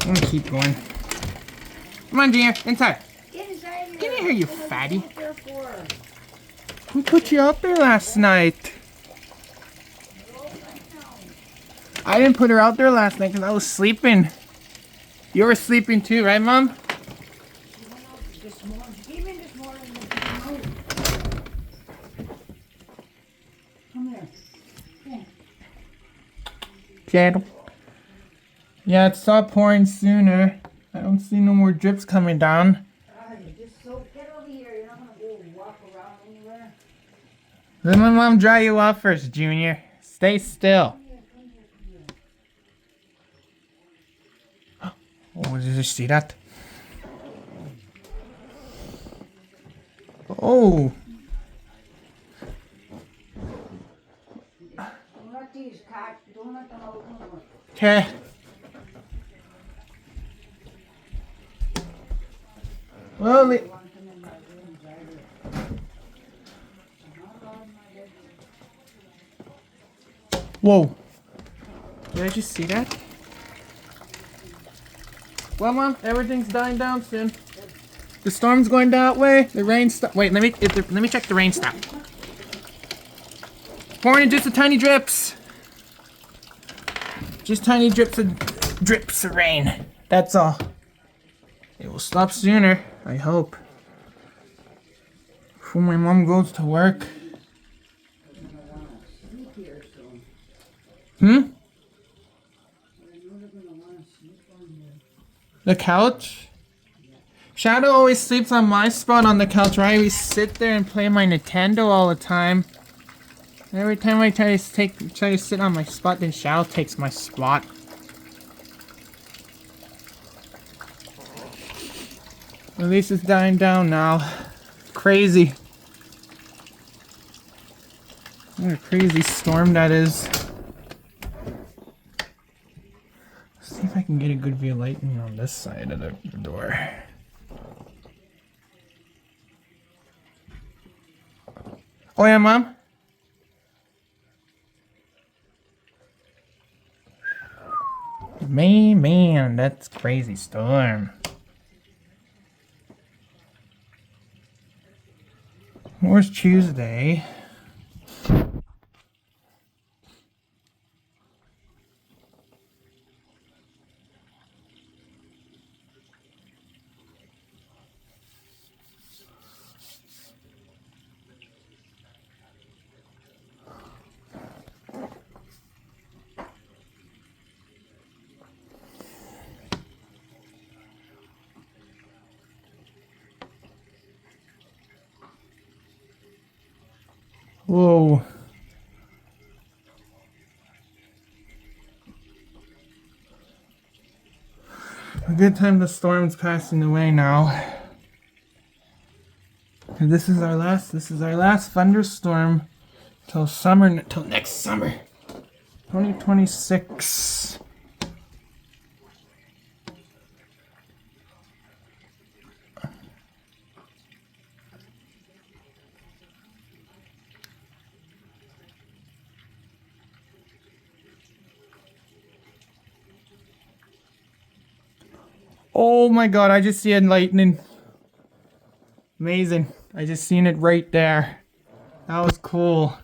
I'm gonna keep going. Come on, Junior, inside. Get inside here. Get in here, you fatty. What are you there for? Who put you out there last night? I didn't put her out there last night because I was sleeping. You were sleeping too, right, Mom? This morning, even this morning, come here. Channel. Yeah, it stopped pouring sooner. I don't see no more drips coming down. Just so get over here. You're not gonna go walk around anywhere. Let my mom dry you off first, Junior. Stay still. Oh, did you see that? Oh. Don't let these cats. Don't let them open them. Okay. Well, whoa. Did I just see that? Well, Mom, everything's dying down soon. The storm's going that way. The rain stop. Wait, let me check the rain stop. Pouring in just a tiny drips. Just tiny drips of rain. That's all. It will stop sooner, I hope. Before my mom goes to work. Hmm? The couch? Shadow always sleeps on my spot on the couch, right? We sit there and play my Nintendo all the time. Every time I try to sit on my spot, then Shadow takes my spot. At least it's dying down now. Crazy. What a crazy storm that is. Let's see if I can get a good view of lightning on this side of the door. Oh yeah, Mom? Man, that's crazy storm. Where's Tuesday? Whoa. A good time the storm's passing away now. And this is our last thunderstorm till next summer. 2026. Oh my god, I just see it lightning. Amazing. I just seen it right there. That was cool.